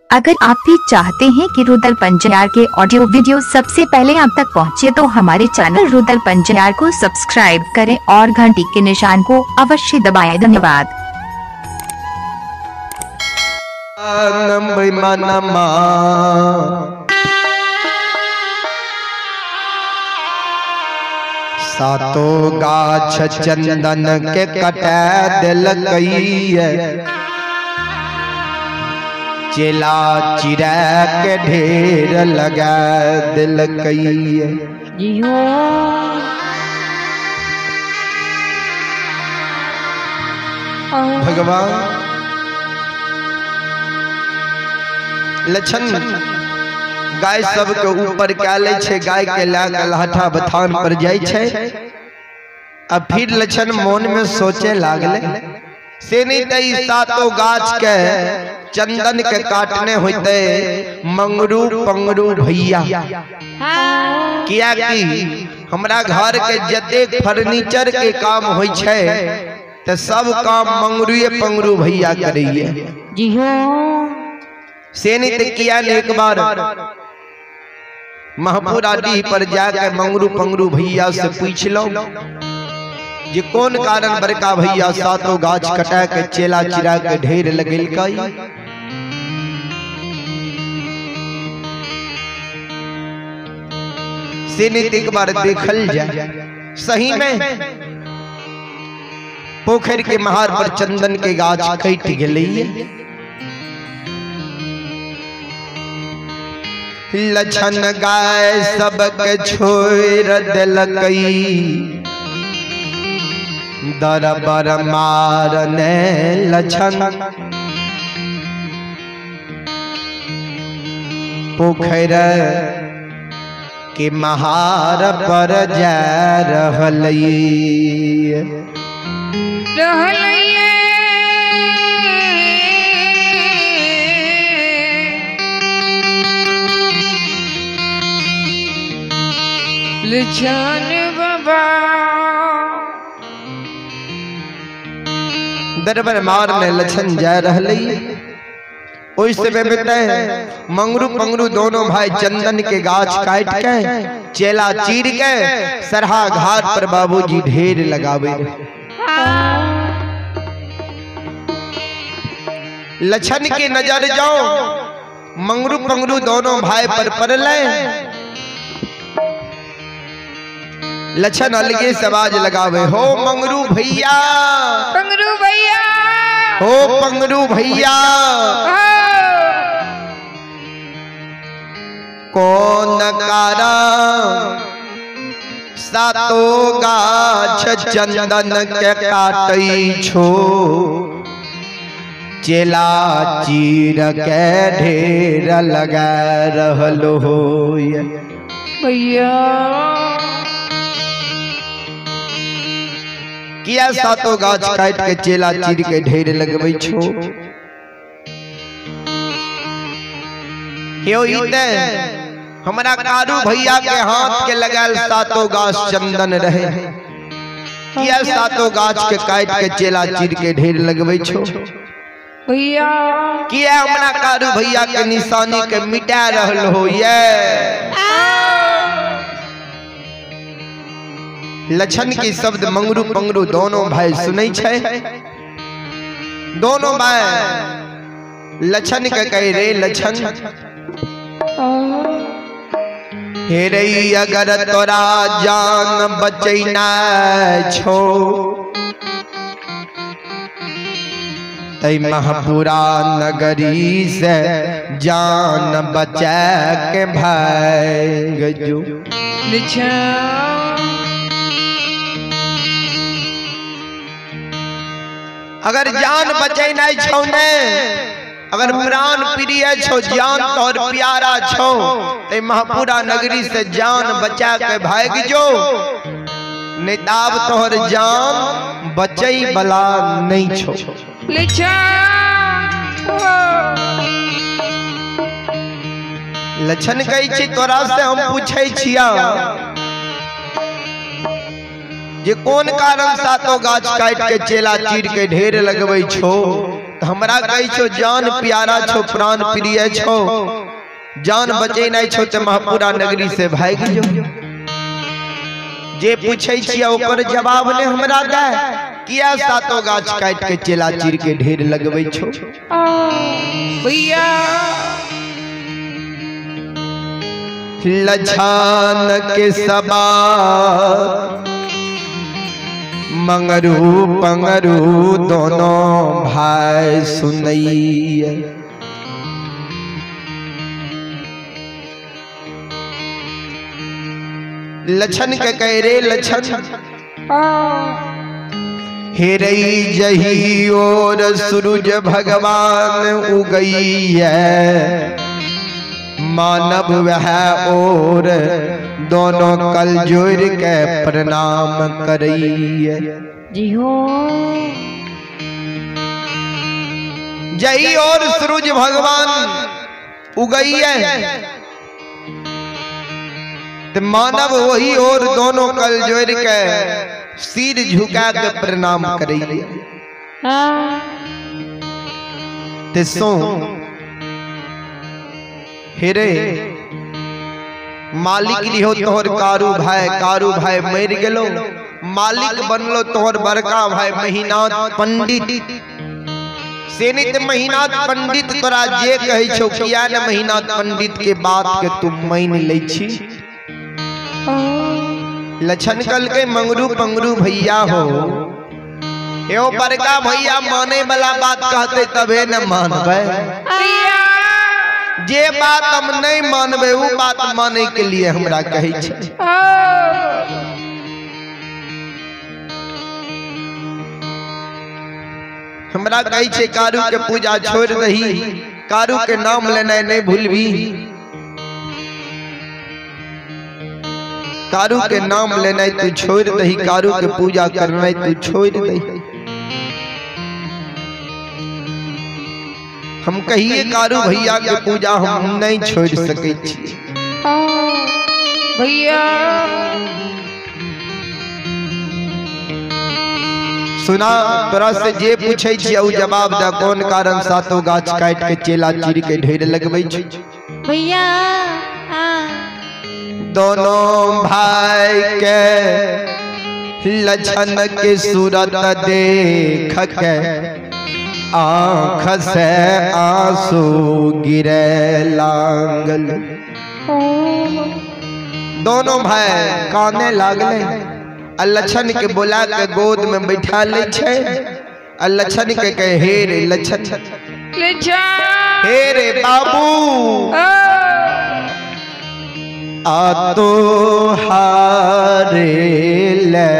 अगर आप भी चाहते हैं कि रुदल पंजयार के ऑडियो वीडियो सबसे पहले आप तक पहुंचे तो हमारे चैनल रुदल पंजयार को सब्सक्राइब करें और घंटी के निशान को अवश्य दबाएं। धन्यवाद। सातो गाछ चंदन के कटे दिल कई चेला चिरा के ढेर लगा दिल कई भगवान लक्षण गाय सब के ऊपर काले छे, गाय के लाग लहठा बथान पर जाय छे। अब फिर लक्षण मन में सोचे लागले से नहीं तई सातो गाछ के चंदन के काटने होते मंगरू पंगरू भैया, किया कि हमरा घर के जते फर्नीचर के काम होय छे ते सब काम मंगरूए पंगरू भैया करैये। जी हां से नहीं ते किया ने एक बार महपुरा डी पर जाके मंगरू पंगरू भैया से पूछ लो जे कौन कारण बड़का भैया सातो गाछ कटा के चेला चिरा के ढेर लगेल कई। से नहीं एक बार देखल जाए सही में पोखर के महार पर चंदन के गाछ कट गई। लक्षण गाय सबके छोड़ दिलकई दरबार मारने लक्षण पोखर के महार पर जा रहलई। लक्षण बाबा दरबार मार में लक्षण जा रहलई। ओइ समय में मंगरू पंगरू दोनों भाई चंदन के गाछ काट के चेला चीर के सरहा घाट पर बाबूजी ढेर लगावे। लक्षण की नजर जाओ मंगरू पंगरू दोनों भाई पर पड़ले। लक्षण अलगे से आवाज लगावे, हो मंगरू भैया, पंगरू भैया, हो पंगरू भैया, कौन कारा सातो गाछ चंदन के काटई छो चेला चीर के ढेर लगा रहलो हो भैया। किया सातो गाछ काट के चेला चीर के ढेर लगबै छो। क्यों इते हमरा कारू भैया के हाथ के लगाल सातो गाछ चंदन रहे, किया सातो गाछ के काट के चेला चीर के ढेर लगबै छो भैया। किया हमरा कारू भैया के निशानी के मिटा रहल हो ये। लक्षण की शब्द मंगरू पंगरू दोनों भाई सुनै छे। दोनों भाई लक्षण के कहे रे लक्षण, हे रे अगर तोरा जान बचैना छो तै महपुरा नगरी से जान बचा के भाग जो। अगर जान बचे नहीं छो ने, अगर प्राण प्रिय छो जान तोर प्यारा छो ते महपुरा नगरी से जान बचा के भाग जो। नेताब तोहर जान बचई बला नहीं छो। लक्षण कही छी तोरा से हम पूछे छिया जे कौन कारण सातो गाछ काट के चेला चीर के ढेर लगबै छो हमरा कही छो जान प्यारा छो प्राण प्रिय छो, जान बचे नहीं छो तो महापुरा नगरी से भाग जो। जे पूछे छिया ओकर जवाब ने हमरा दे, किया सातो गाछ काट के चेला चीर के ढेर लगबै छो। भैया लछान के सबा मंगरू पंगरू दोनों भाई सुनैया। लछन के कह रे लछन हेरई जही और सूरज भगवान उगई है, मानव वह और दोनों कल जोड़ के प्रणाम करई है। जी हो जही और सूरज भगवान उगई है, तो मानव वही और दोनों कल जोड़ के सिर झुका के प्रणाम करई है। ते सो हेरे मालिक लिहो तोहर कारू भाई मर गेलो, मालिक बनलो तोहर बड़का भाई महीनाथ पंडित। सेनित महीनाथ पंडित तोरा जे कहे छो, किया न महीनाथ पंडित के बात के तुम मान ले छी। लछन कल के मंगरू पंगरू भैया हो, यो बड़का भैया माने वाला बात कहते तबे न मानबे। जे बात हम नहीं मानबे वो बात माने के लिए हमरा कहे छे। हमरा कहे छे कारू के पूजा छोड़ दही, कारू के नाम लेना नहीं भूलबी, कारू के नाम लेना तू छोड़ दही, कारू के पूजा करना तू छोड़ दही। हम कहिए कारू भैया के पूजा हम नहीं छोड़ सके छी। भैया सुना तोरा से जे पूछे छी उ जवाब दा, कौन कारण सातो गाछ काट के चेला चीर के ढेर लगबै छी। भैया दोनों भाई के लछन के सूरत देख के आँख से आंसू गिरे लागल। दोनों भाई काने लागले। लछन के बोला के गोद में बैठा ले छे। लछन के कहे हे रे लछन, हे रे बाबू आ तो हारे ले।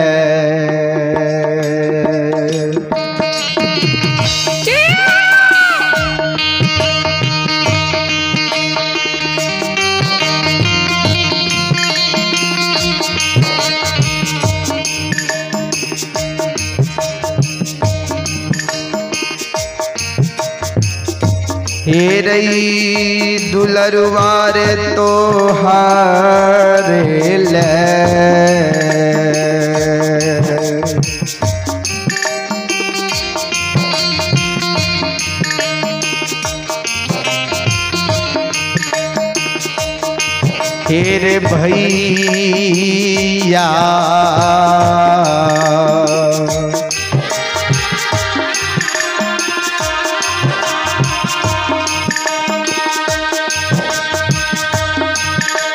हे रई दुलरवारे तो हारे ले। हे रे भैया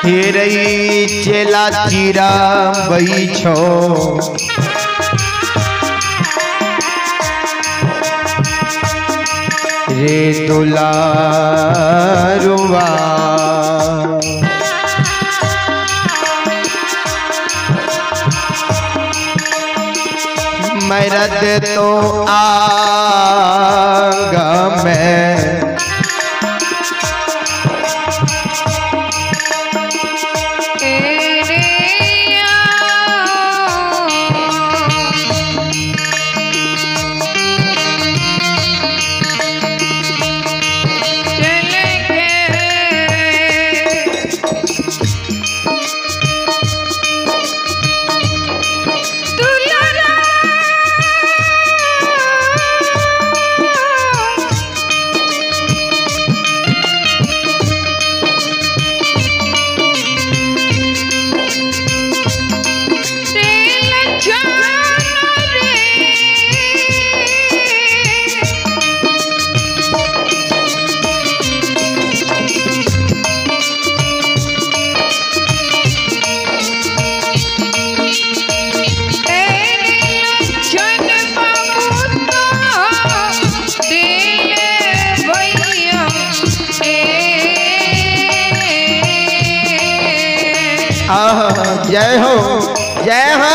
हेरई चेला चीरा बही छो। रे दुलारुआ मरद तो आगा में जय हो जय हो।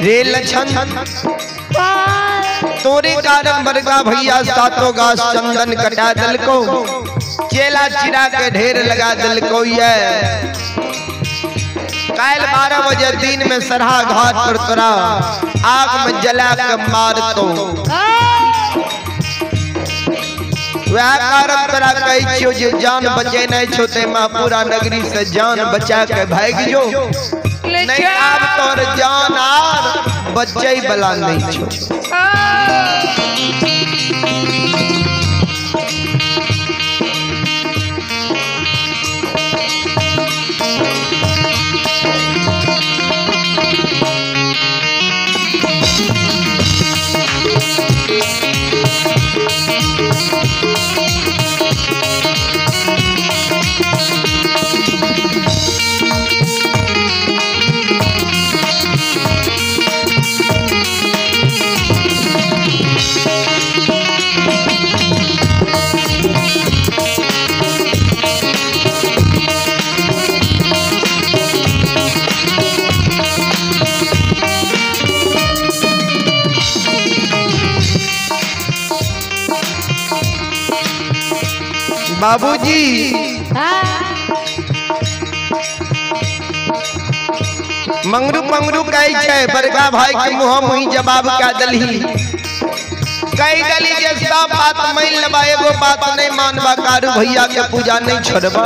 रे लछन तोरे कारण बरगा भैया सातों गाछ चंदन कटा दल को, चेला चिरा के ढेर लगा दल को। ये काल 12 बजे दिन में सरहा घाट पर तोरा आग में जला के मार तो वह कारण तोरा कही छो जे जान बचे नहीं छोते माँ पूरा नगरी से जान बचा के भाग जो नहीं अब तोर जान आर बच्चे बला नहीं छो। बाबूजी मंगरू मंगरू कही छे बरगा भाई के मुँह मुही जवाब क्या दलही कई दली जे सब बात मान लेबा एगो बात नहीं मानबा कारू भैया के पूजा नहीं छोड़बा।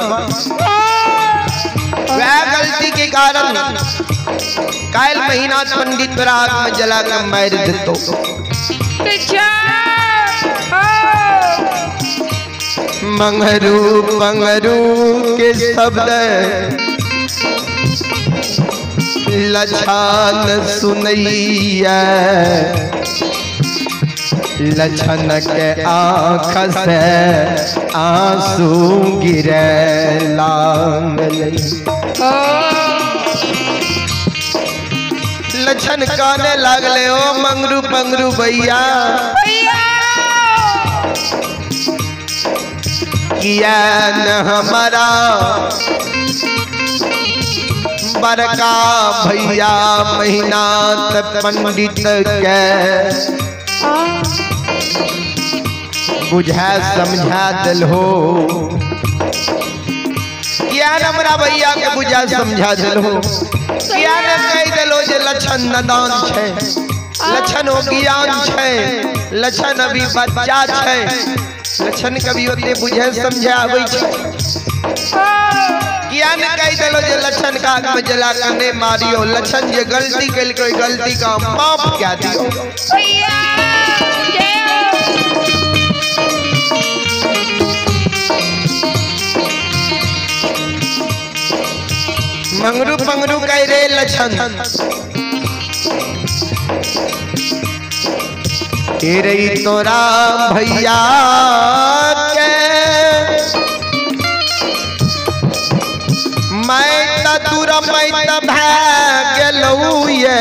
वह गलती के कारण काल महीना पंडित रात में जला के मार देतो। मंगरू मंगरू के शब्द लछन सुनैया, लछन के आँख से आंसू गिरे लागल। लछन काने लागले ओ मंगरू पंगरू भैया किया न हमारा बरका भैया महीना पंडित के बुझा समझा दिल हो। किया न हमारा भैया के बुझा समझा दिल हो। किया न कह दिलो जे लछन नदान छे, लछन हो ज्ञान छे, लछन अभी बच्चा छे, लछन कभी होते बुझे समझे आवे छे। किया न कह दिलो जे लछन का आग में जला के ने मारियो, लछन जे गलती कल कोई गलती का माफ क्या दियो। मंगरू पंगरू कह रे लछन तेरे तोरा भैया के मैं तुरा मैं भाग लऊ ये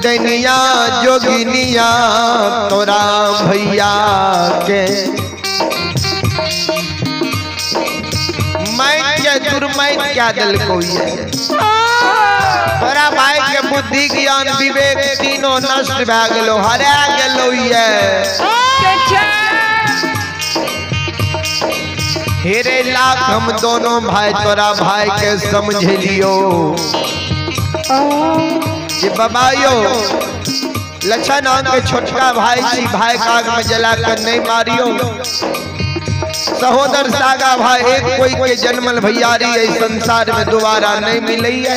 दैनिया जोगिनिया तोरा भैया के मैं क्या दुर्मय क्या दिल कोई है। तोरा भाई के बुद्धि ज्ञान विवेक तीनों नष्ट भए गेलो, हरा गेलो ये। हेरे लाख हम दोनों भाई तोरा भाई के समझ लियो कि बाबा यो लक्षण के छोटका भाई छी, भाई का आग में जला कर नहीं मारियो। सहोदर सागा भाई एक कोई के जन्मल भैयारी इस संसार में दोबारा नहीं मिली है।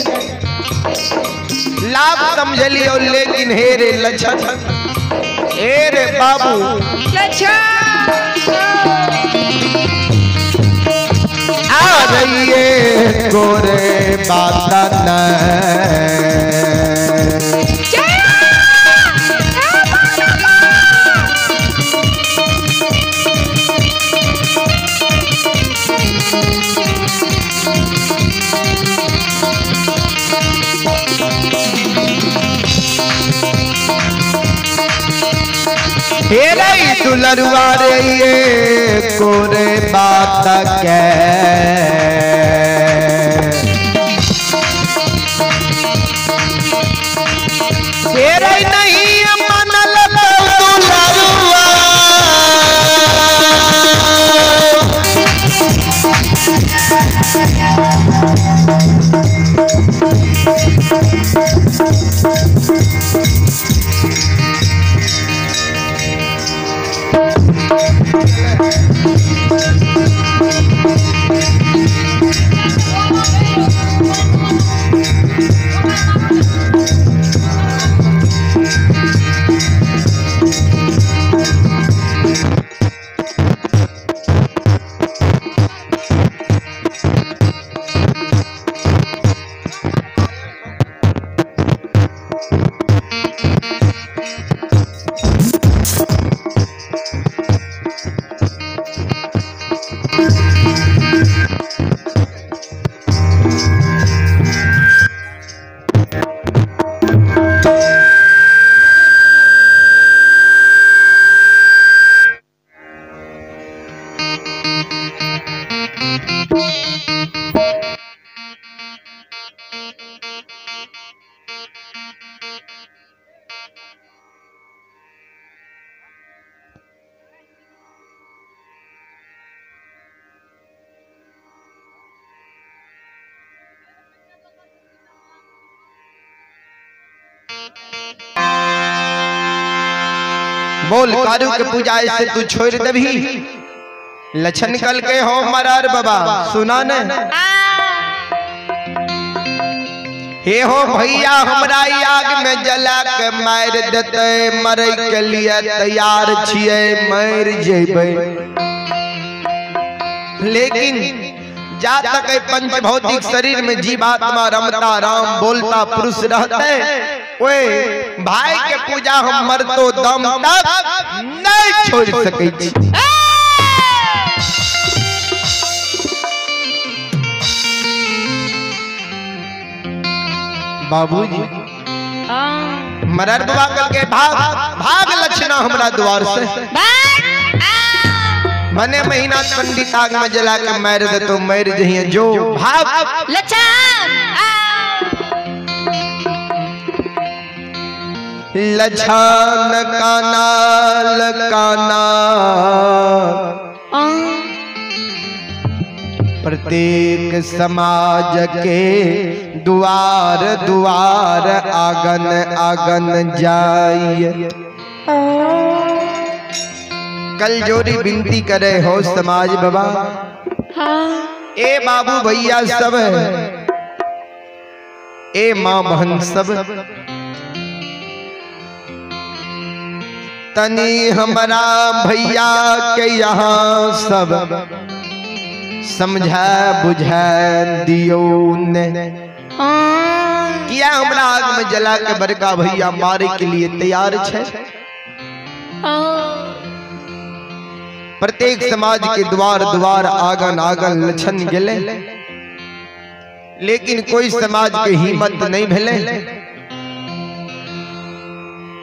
लाभ समझ लियो लेकिन हे रे लक्षण, हे रे बाबू आ रही है गोरे बातन हेरे दुलरुआ रे ये कोरे बात के हेरे नहीं मनल दुलरुआ बोल कारू के पूजा से तू छोड़ देभी। लक्षण निकल के हो मरार बाबा सुना ने हे हो भैया हमरा आग में जला के मार देते, मरे के लिए तैयार छिए मर जेबे। लेकिन जा तक पंच भौतिक शरीर में जीवात्मा रमता राम बोलता पुरुष रहते, ओए भाई के पूजा हम मरतो दम तक नहीं छोड़ सके छी। बाबूजी मरर दुआ करके भाग भाग लक्षणा हमरा द्वार से मने महीना पंडित आग में जला के मार दे तो मर जहिए जो भाग लक्षण काना लकाना प्रत्येक समाज के द्वार द्वार आंगन आंगन जाइए। कल जोरी विनती करे हो समाज बाबा, ए बाबू भैया सब, ए माँ बहन सब, तनी हमारा भैया के यहाँ सब समझा बुझा दियो ने। किया हमरा आग में जला के बड़का भैया मारे के लिए तैयार छे। प्रत्येक समाज के द्वार द्वार आंगन आंगन लक्षण गेले, लेकिन कोई समाज के हिम्मत नहीं भेले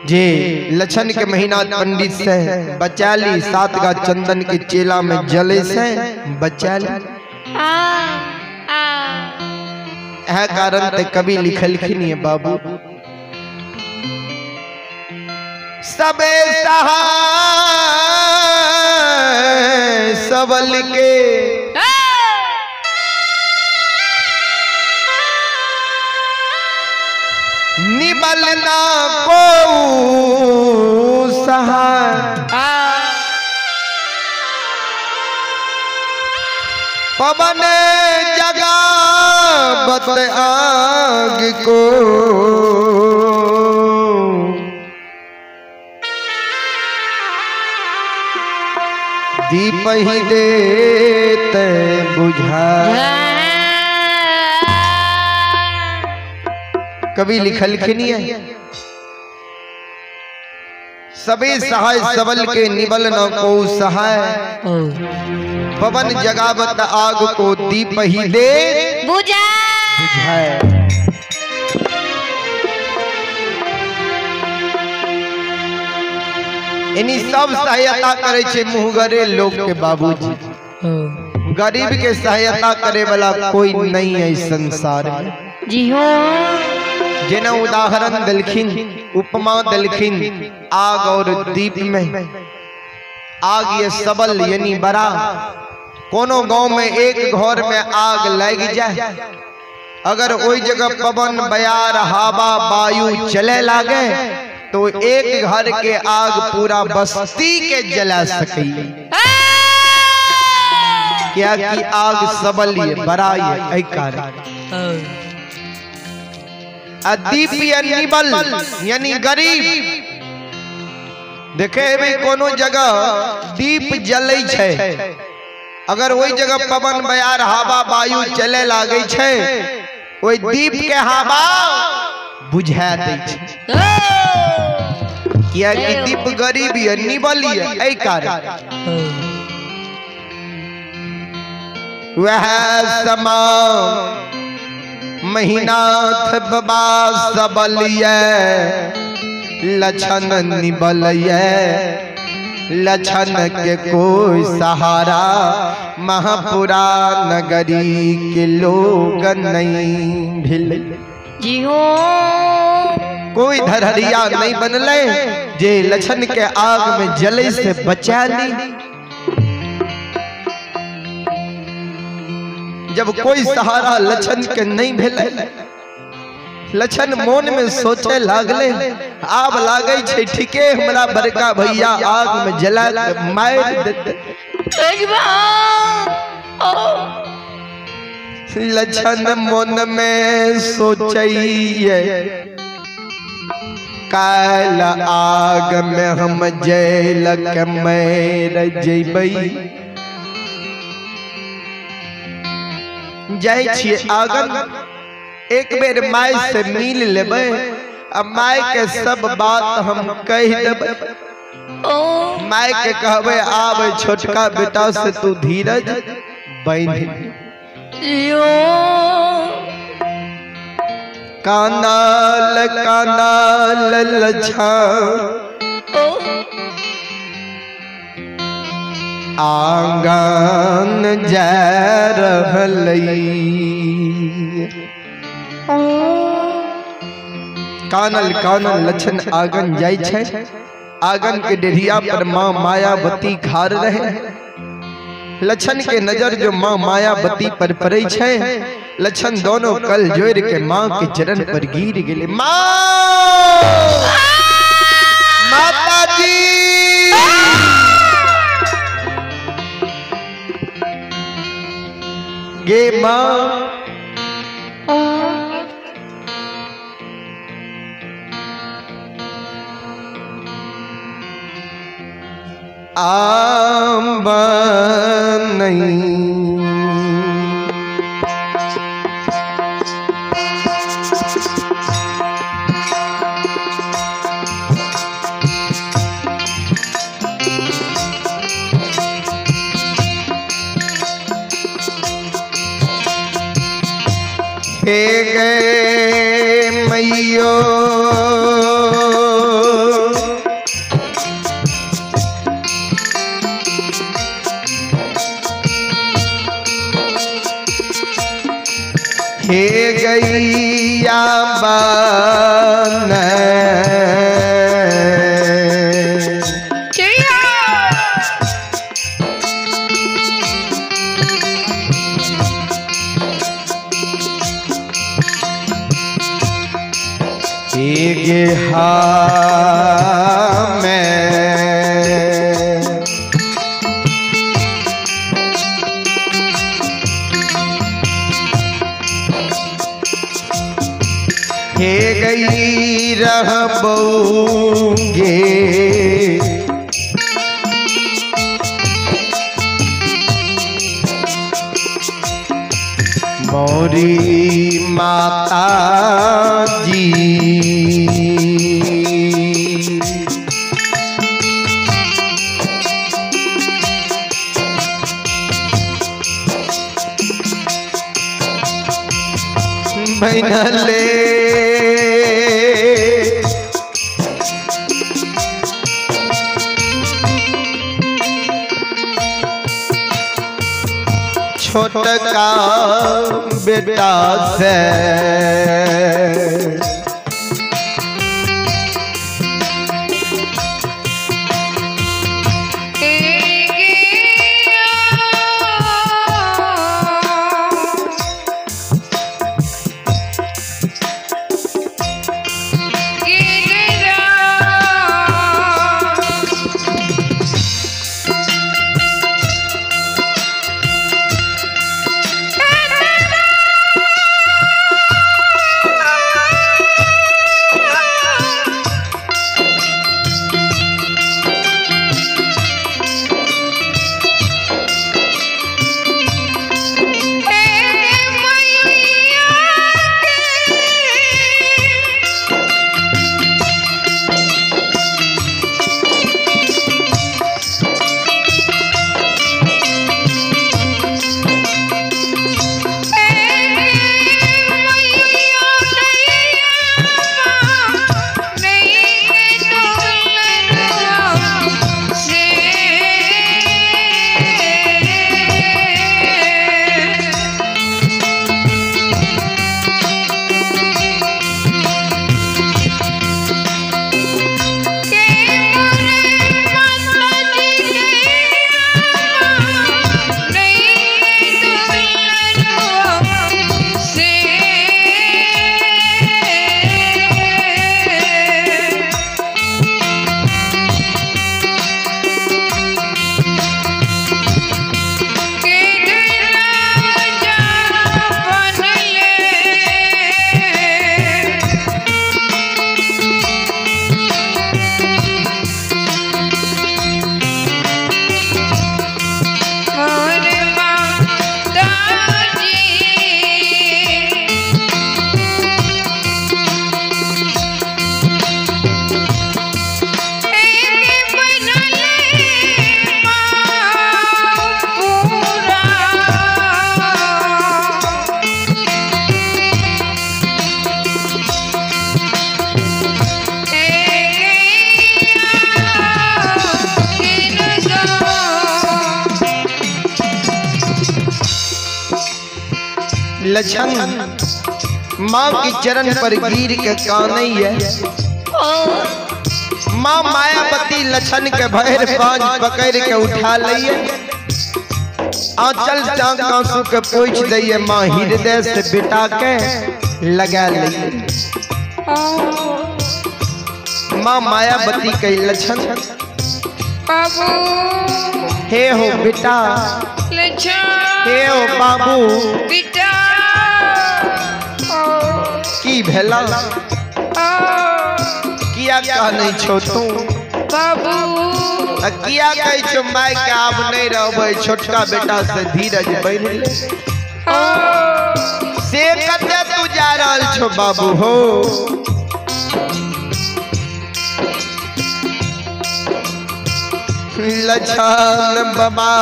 जे लक्षण के महीना पंडित से बचा ली, 7 गा चंदन के चेला में जले से बचा ली। है कारण ते कभी लिखलखिन है बाबू सबे सहाय सबल के निबल ना को सहाय पवन जगावत आग को दीप ही देते बुझा। कभी लिखलखिन है सभी सहाय सबल के निबल न को सहाय पवन जगावत आग को दीप ही दे बुझाए। इन्हीं सब सहायता करे छे मुहगरे लोग के बाबूजी। गरीब के सहायता करे वाला कोई नहीं है इस संसार में। जी हो जेना उदाहरण दिलखिन उपमा दिलखिन आग और दीप में। आग ये सबल यानी बड़ा कोनो गांव में एक घर में आग लग जाए अगर वही जगह पवन बयार हवा वायु चले लागे तो एक घर के आग पूरा बस्ती के जला सके। क्या कि आग सबल है बड़ा है कारण। दीप निबल यानी गरीब देखे भी कोनो जगह दीप जले छे अगर वही जगह पवन बयार हवा वायु चले लागे छे वही दीप के हवा बुझा दे छे। क्या कि दीप गरीब है निबल है ऐ कारण। वह समा महीनाथ बाबा सबलिए लछन निबलिए लछन के कोई सहारा महापुरा नगरी के लोग नहीं भिल। जी हो कोई धरहरिया नहीं बनले जे लछन के आग में जले से बचा ली। जब कोई सहारा लछन के नहीं भेले लछन मन में सोचे लागले आब लागे छे ठीके हमरा बड़का भैया आग में जला मार देते। लछन मन में सोचिए काल आग में हम जेल के मर जइबई। जाय छिए आगन एक बेर माय से मिल लेबे अब माय के सब बात हम कह देबे। माय के कहबे आब छोटका बेटा से तू धीरज बांध। कानाल कानाल लछा आंगन जा रहलई। कानल कानल लछन आंगन जाय छे। आंगन के डेढ़िया पर माँ मायावती खार रहे। लछन के नजर जो माँ मायावती पर पड़े छे लछन दोनों कल जोड़ के माँ के चरण पर गिर गेले। माँ माता जी गे माँ आंब नहीं हे गए मैयो हे गैया बन हे गई रहबोगे मोरी माता जी बनले छोटका बेटा से लछन माँ की चरण पर गिर के कानई है। माँ मायावती लछन के भैर बांझ पकड़ के उठा लइए, आंचल टांग आंसू के पोंछ दइए। माँ हृदय से बिटा के लगा लइए। माँ मायावती के लछन बाबू हे हो बेटा, लछन हे हो बाबू बेटा की भेला किया का नहीं छो तू बाबू किया कह छो माय के आब नहीं रहबे। छोटका बेटा से धीरज बन ले से कते तू जा रहल छो बाबू हो। लछन बाबा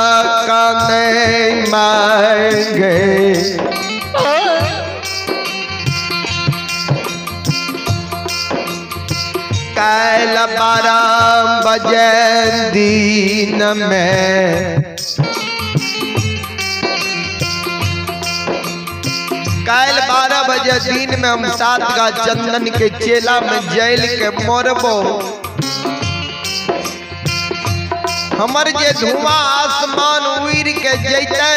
का नहीं मांगे कैल 12 बजे दिन में काल 12 बजे दिन में हम 7 का चंदन के चेला में जैल के मरबो। हमर जे धुआं आसमान उड़ के जैते।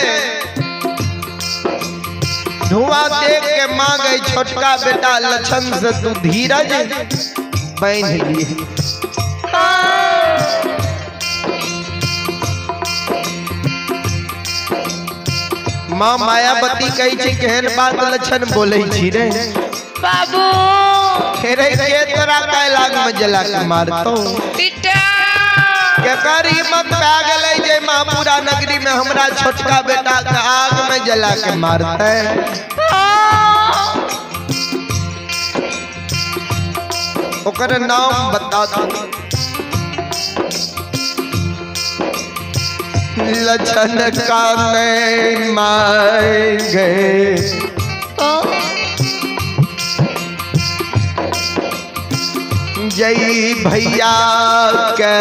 धुआं देख के मां गई छोटका बेटा लछन से तू धीरज बांध लिए। मां मायावती कही छी केहन बात लछन बोले छी रे बाबू फेरे के तोरा काय लाग में जला के मारतो। बेटा केकर हिम्मत पे आ गेलै जे महापुरा नगरी में हमरा छोटका बेटा के आग में जला के मारते। ओकर नाम बता दो। लछन का नहीं मांगे जय भैया के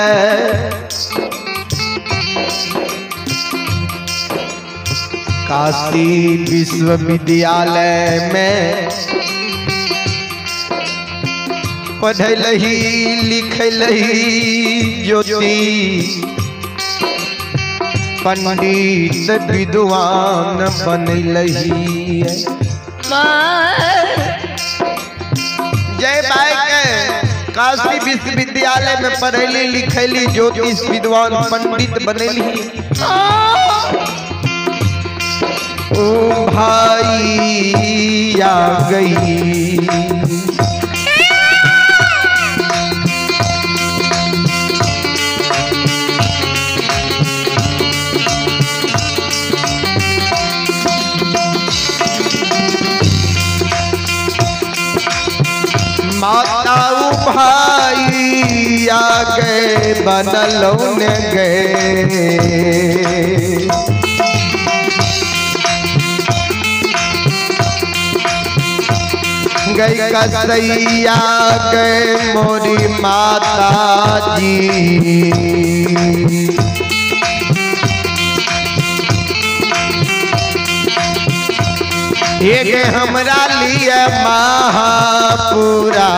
काशी विश्वविद्यालय में पढ़लही लिखलही ज्योति पंडित विद्वान बनलही। जय भाई के काशी विश्वविद्यालय में पढ़ली लिखली ज्योतिष विद्वान पंडित बनली। ओ भाई आ गई माता भाई आगे बनलौन गए। गई कसैया गए मोरी माता जी। एक हमरा लिए महापुरा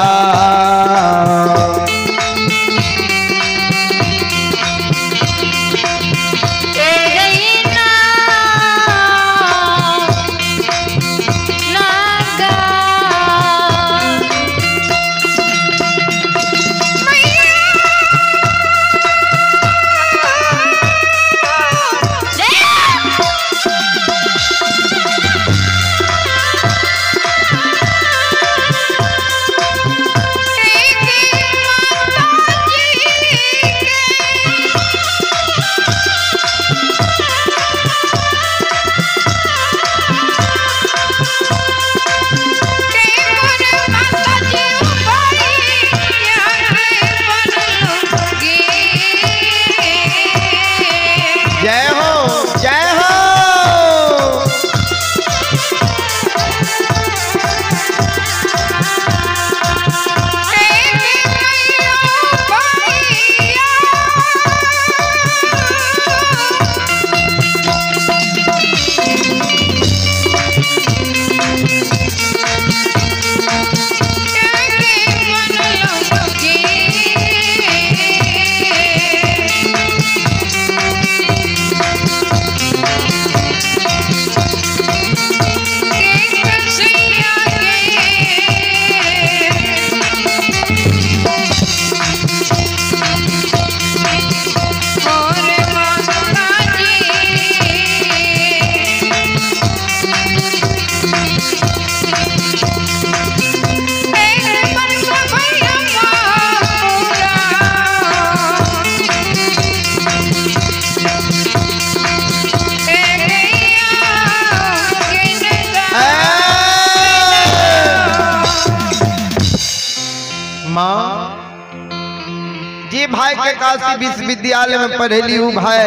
जी भाई के काशी विश्वविद्यालय में पढ़ेली उ भाई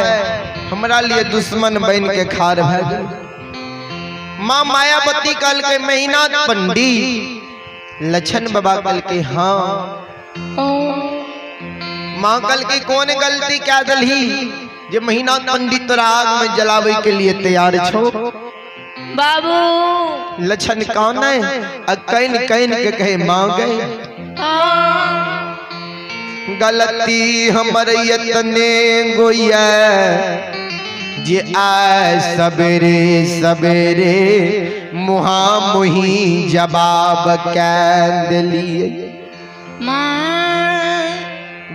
हमरा लिए दुश्मन बन के खार भै गए। माँ मायावती कल के महीना पंडित लछन बाबा कल के हाँ। माँ कल की कौन गलती क्या दलही जे महीना पंडित तोरा आग में जलावे के लिए तैयार छो। बाबू लक्षण कौन है कैन कैन के कहे मांगे गलती हमर यतने गोया जे आए सवेरे सवेरे मुहा मुही जवाब क्या दिलिए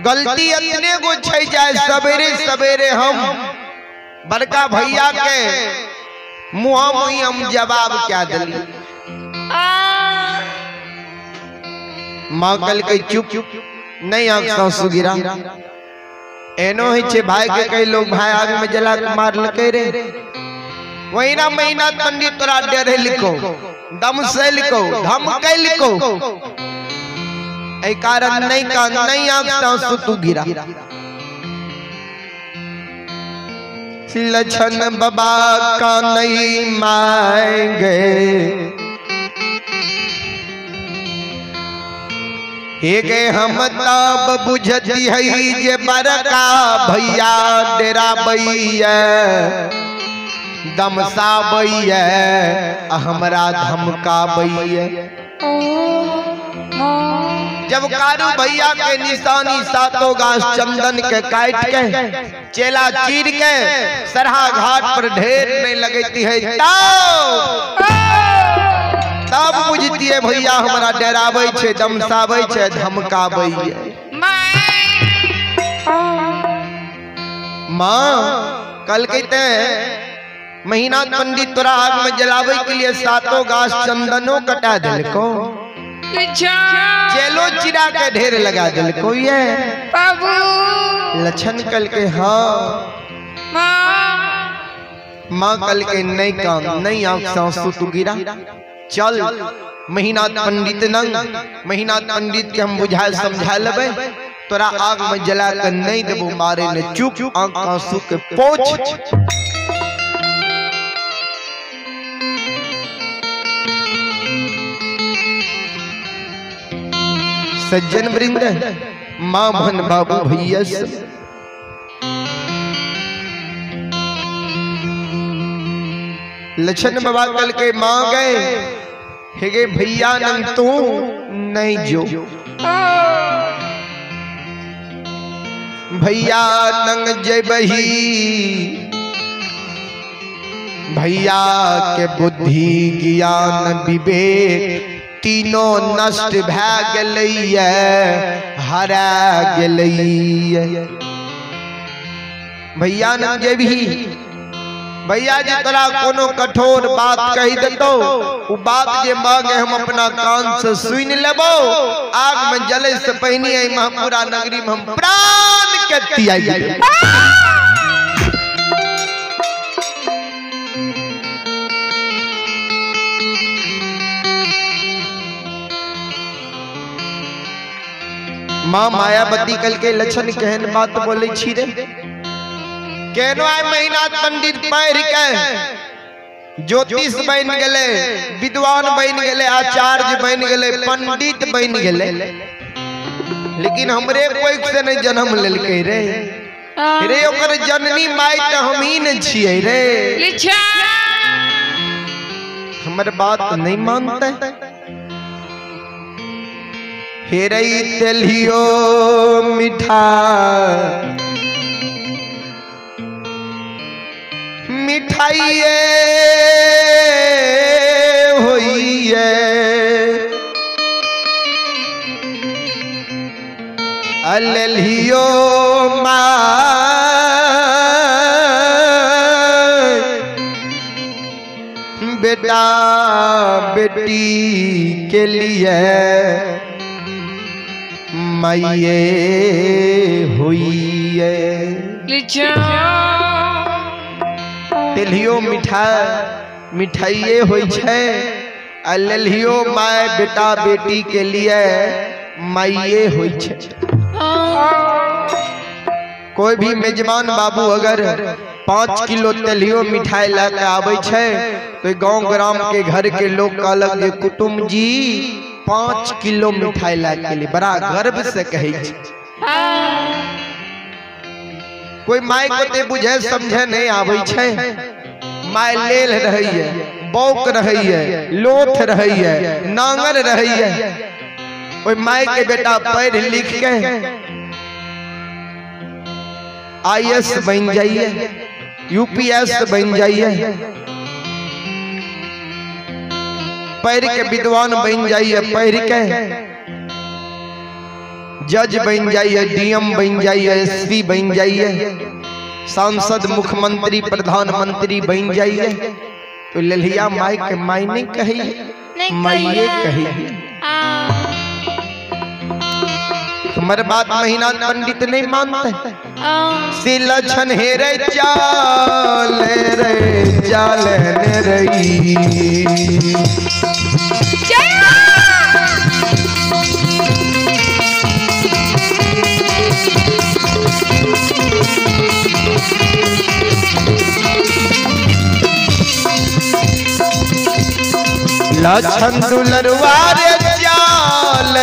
गलती इतने गो छै जाए सवेरे सवेरे हम बड़का भैया के मुहा मुही हम जवाब क्या दिलिए माँ कल के चुप चुप नहीं आंख सांसू गिरा एनो ही छे भाई के कई लोग भाई आग में जला के मार लके रे वही ना महीना पंडित तोरा डरे लिखो दम से लिखो धम के लिखो ए कारण नहीं का नहीं आंख सांसू तू गिरा लक्षण बाबा का नहीं मांगे हेगे हम तब बुझती है जे बड़का भैया डेरा बैया दमसा बैया हमरा धमका बैया जब कारू भैया के निशानी सातों गाछ चंदन के काट के चेला चीर के सरहा घाट पर ढेर नहीं लगती है तब बुझती है भैया हमारा डरावे छे दमसावे छे धमकावे माँ कल कहते महीना पंडित तोरा आग में जलावे के लिए सातों गाछ चंदनो कटा दिल को चेलो चिरा के ढेर लगा दिल को ये लक्षण कल के हाँ माँ कल के नहीं काम नहीं आंख सांसू तू गिरा चल महीना पंडित नंग महीना पंडित के हम बुझाए समझा लेबे तोरा आग में जला कर नहीं देबो मारे ने चुप आंख आंसू के पोछ सज्जन वृंद मां भन बाबू भैया लक्षण बाबा कल के मां गए हेगे भैया नंग तू नहीं जो भैया नंग जबही भैया के बुद्धि ज्ञान विवेक तीनों नष्ट भै गेलैया हरा गेलैया भैया नंग जबही भैया जी तोरा कोनो कठोर बात कही देतो उ बात जे मांगे हम अपना कान से सुन लेबो आग में जले से पहनी आई महपुरा नगरी में हम प्राण के त्यागी मां मायावती कल के लक्षण कहन बात बोले छी रे केनो आय महीना पंडित पैर के ज्योतिष बन गेले विद्वान बन गेले आचार्य बन गेले पंडित बन गेले लेकिन हमरे कोई से नहीं जन्म लेलके रे रे ओकर जननी माई त हम ही न छियै रे हमर बात नहीं मानते हेरई तेलियो मिठा मिठाइए होइए अलियो बेटा बेटी के लिए माइए होइए तेलियो मिठाइए होई छे अलियो माय बेटा बेटी के लिए माइए होई छे कोई भी मेजबान बाबू अगर 5 किलो तेलियो मिठाई लाके आवे छे तो गांव ग्राम के घर के लोग कहलक जे कुटुम जी 5 किलो मिठाई लाके लिए बड़ा गर्व से कहे छे कोई माई को ते बुझे समझे नहीं आवे छे माय लेल रही है बौक रही है, लोथ रही है, नांगर रही है। ओए माई के बेटा पढ़ लिख के IAS बन जाइए, UPS बन जाइए, पढ़ के विद्वान बन जाइए, पढ़ के जज बन जाइए, DM बन जाइए, SP बन जाइए, सांसद, मुख्यमंत्री, प्रधानमंत्री बन जाइए। तो ललिया माई के माई नहीं कही, माइये कही। हमारे बात महीना पंडित नहीं मानते। से लक्षण हे रे चाल रे चाल रही, लक्षण दुलरवार चाल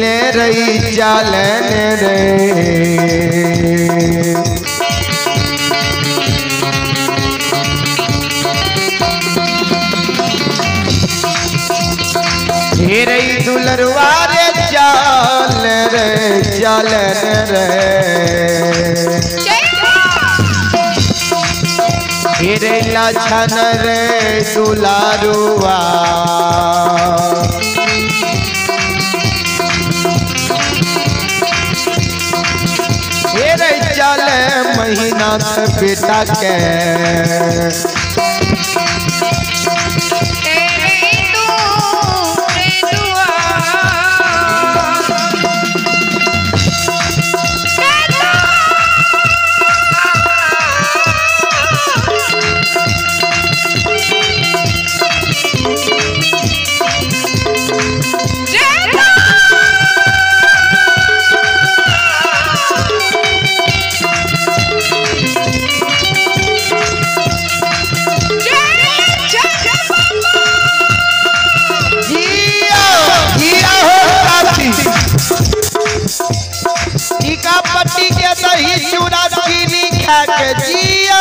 ले रही चाल रे, हेरे दुलरवार चाल रे चाल रे, हेरे लक्षण रे दुलारुआ, हेरे चाल महीना बेटा के, पट्टी के दही चूड़ा चीनी खा के जिया,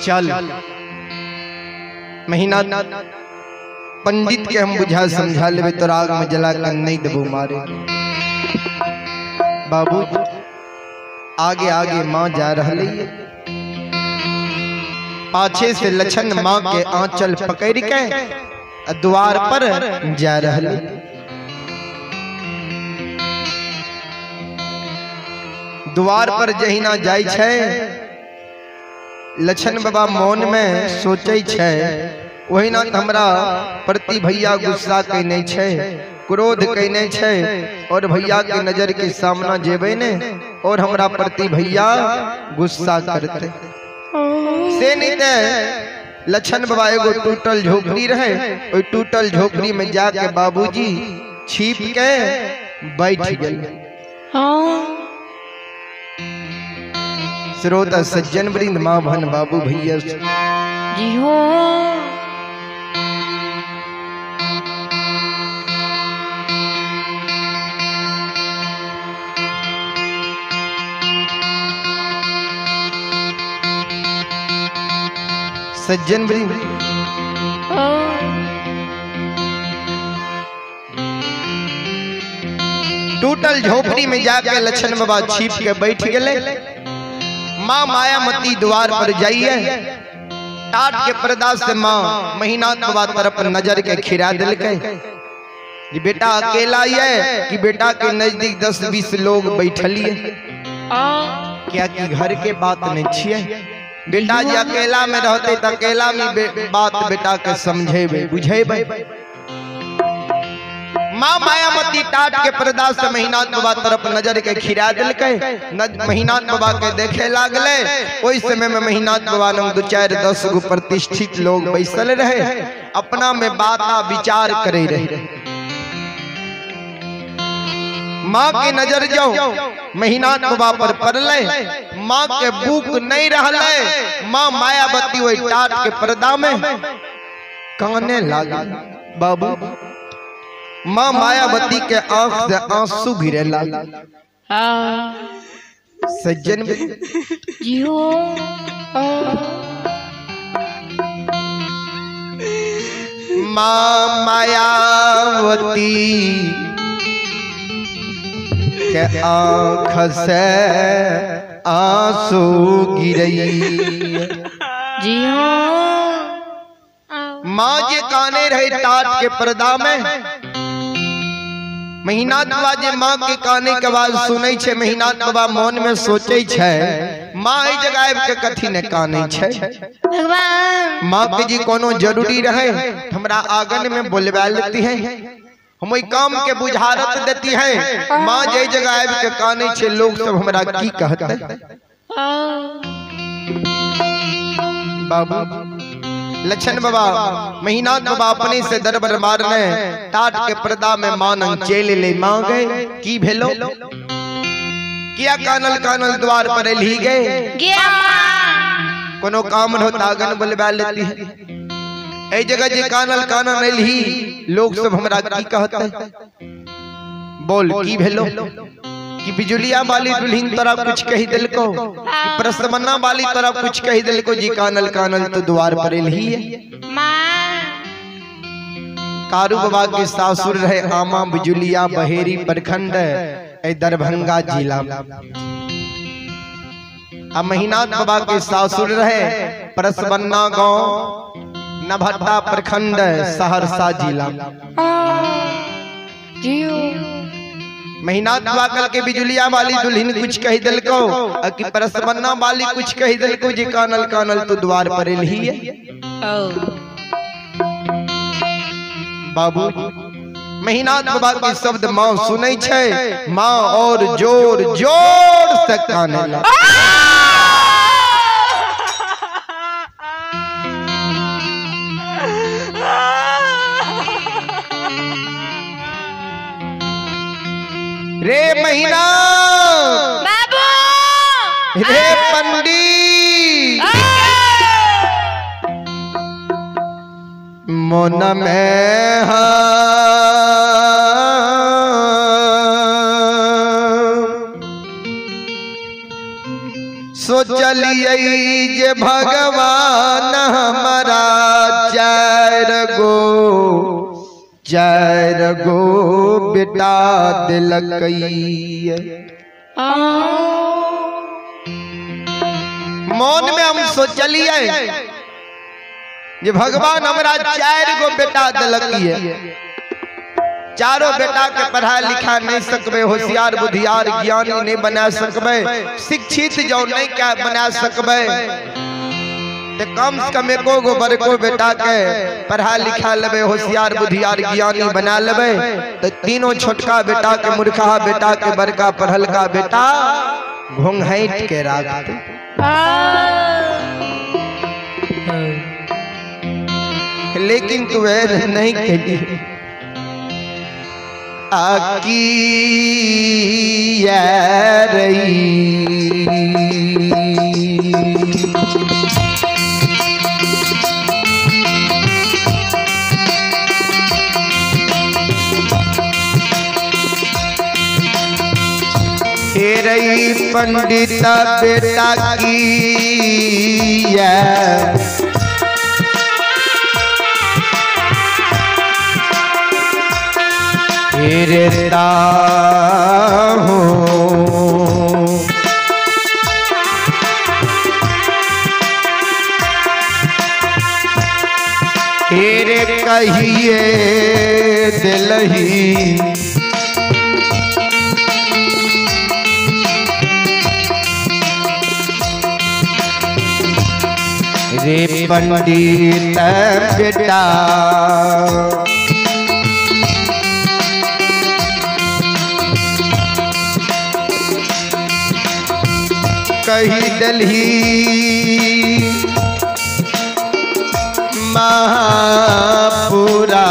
चल महीना पंडित के हम बुझा समझा लेवे तो राग में जला कर नहीं दबो मारे। बाबू आगे आगे माँ जा रही है, पाछे से लक्षण माँ के आंचल पकड़ के द्वार पर जा रही। द्वार पर जहिना जाय छै, लक्षण बाबा मौन में सोचे छै, वही ना हमरा प्रति भैया गुस्सा कहने छै, क्रोध कहने छै, और भैया के नजर के सामना जेबे ने और हमरा प्रति भैया गुस्सा करते से नहीं दे। लक्षण बाबा एगो टूटल झोपड़ी रहे, ओई टूटल झोपड़ी में जाके बाबूजी छिप के बैठ गए। श्रोता सज्जन वृंद, माँ बहन बाबू भैया जी हो, सज्जन भी टूटल झोपड़ी में जाके लक्षण बाबा छिप के बैठ गए। माँ मायामती द्वार पर जाइए, टाट के पर्दा से माँ महीनाथ बाबा तरफ नजर के खिरा दिल के बेटा अकेला है कि बेटा के नजदीक 10-20 लोग बैठलिए क्या कि घर के बात नहीं छिए। बेटा जी अकेला में रहते तो अकेला में बात बेटा के समझेबे बुझेबे। माँ मायामती टाट के पर्दा से महीनाथ बाबा तरफ नजर के खिरा दिल के महीनाथ बाबा के देखे लागले। ओई समय में महीनाथ बाबा ने 2-4-10 गो प्रतिष्ठित लोग बैसल रहे, अपना में बाता विचार करे रहे। माँ की नजर जाओ महीनाथ बाबा पर पड़ले, माँ के भूख नहीं रहले। माँ मायावती वही टाट के पर्दा में काने लागी। बाबू माँ मायावती के आंख से आंसू गिरे लागे। सज्जन माँ मायावती के आंख से आंसू गिरई। माँ जे काने रहे टाट के पर्दा में। महीनाथ बाबा जे माँ के काने के आवाज सुनै छे, महीनाथ बाबा मन में सोचे छे माँ ई जगह के कथी ने काने छे। भगवान माँ के जी कोनो जरूरी रहे हमरा आंगन में बुलवा लेती है, हम ई काम के बुझारत देती है। माँ जे जगह के काने छे लोग सब हमरा की कहते। बाबू लक्षण बाबा महीनाथ बाबा अपने से दरबार मारने टाट के पर्दा में मानन चेले ले मां गए। की भेलो किया कानल कानल द्वार पर ली गए। कोनो काम हो तागन बुलवा लेती है। ए जगह जे कानल कानल ली लोग सब हमरा की कहते। बोल की भेलो कि बिजुलिया वाली दुल्हन तोरा कुछ कही दिल को, कि प्रसमन्ना वाली तोरा कुछ कही दिल को। जी कानल कानल तो द्वार पर ही है। कारू बाबा के सासुर रहे आमा बिजुलिया बहेरी प्रखंड दरभंगा जिला। अब महीनाथ बाबा के सासुर रहे प्रसमन्ना गांव नभट्टा प्रखंड सहरसा जिला। महीनाथ बाबा कल के बिजुलिया वाली दुल्हन कुछ कही दिल को, कि प्रसमन्ना वाली कुछ कही दिल को। जी कानल कानल तो द्वार पर ही है। बाबू महीनाथ बाबा के शब्द माँ सुनै छे, माँ और जोर जोर से काने लगा। रे महीना बाबू रे पंडित मन में सोचलिए जे भगवान हमारा चार गो बेटा दिलकई। मन में हम सोचलिए जे भगवान हमारा 4 गो बेटा दिलकई। चारों बेटा के पढ़ा लिखा नहीं सकबे, होशियार बुद्धियार ज्ञानी नहीं बना सकबे, शिक्षित जो नहीं क्या बना सकबे। कम से कम एको गो बड़को बेटा के पढ़ा लिखा लेबे, होशियार बुद्धियार ज्ञानी बना लेबे, तो तीनों छोटका बेटा के मूर्खा बेटा के बड़का पढ़ल का बेटा घोंघाट के राखते। लेकिन तू नहीं खेली आकी रही। रही पंडिता बेटा की फिरता हूँ फिर कहिए दिल ही रे पंडित बेटा कही दलही महापुरा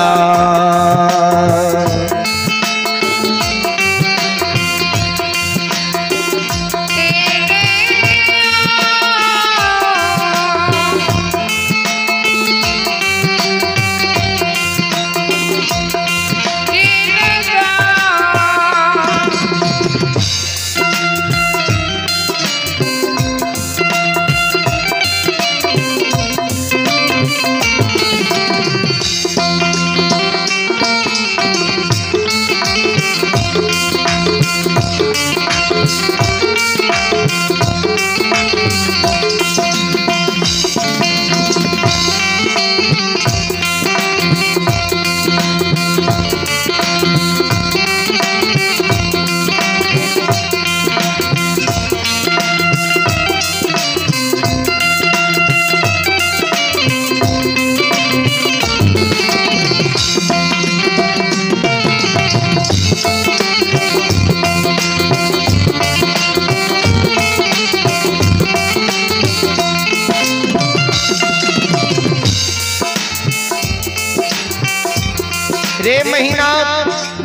रे महीना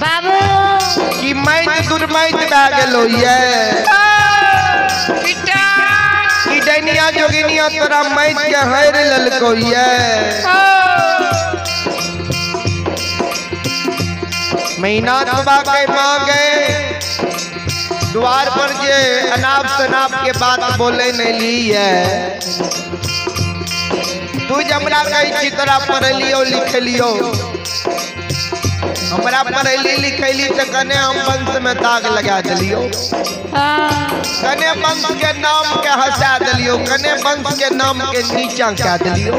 बाबू की मैच दुर्मैच बैगल होइए बेटा की डैनिया जोगिनिया तोरा मैच के हैर ललकोइए महीना बाबा के मां गए द्वार पर जे अनाप शनाप के बात बोले नहीं ली है तू जमरा कही छी तोरा पढ़ लियो लिख लियो हमरा पढ़ली लिखली तो कने हम वंश में दाग लगा दिलियो कने वंश के नाम के हंसा दिलियो कने वंश के नाम के नीचा क्या दिलियो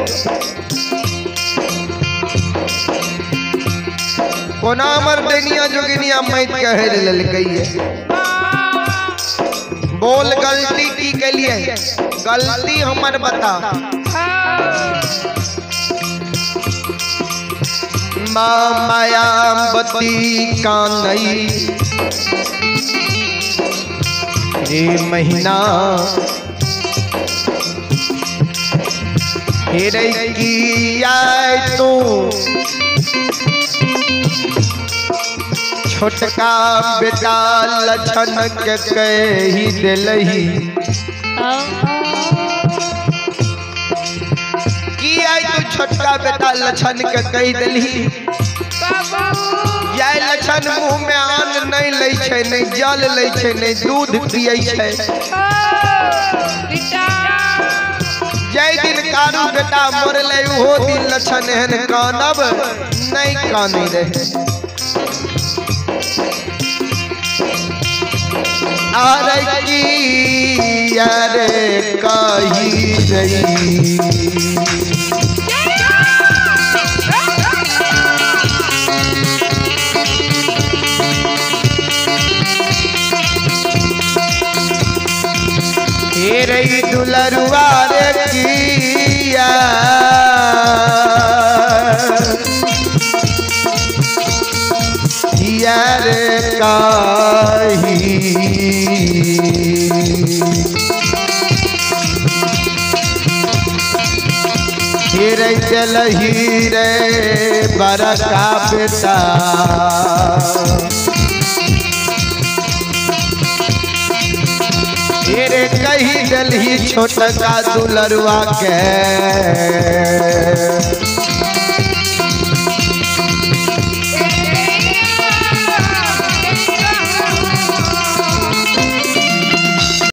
कोना हमर देनिया जोगिनिया मैत कहे ललकइए बोल गलती की कलिए गलती हमर बता मायावती कानई रे महीना हेरे की आए तू छोटका बेटा लछन के कही दिलही की आई तू छोटका बेटा लछन के कही दिलही या लछन मुंह में अन्न नहीं ले छे नहीं जल ले छे नहीं दूध पिए छे जय दिन कारू बेटा मरले वो दिन लछन एहन कानब नहीं कानी रहे आरे की यारे कही रही रही दुलरुआ रे किया यार काही हीरे चलही रे बरका बेटा हीरे कही दलही छोटका दुलरुआ के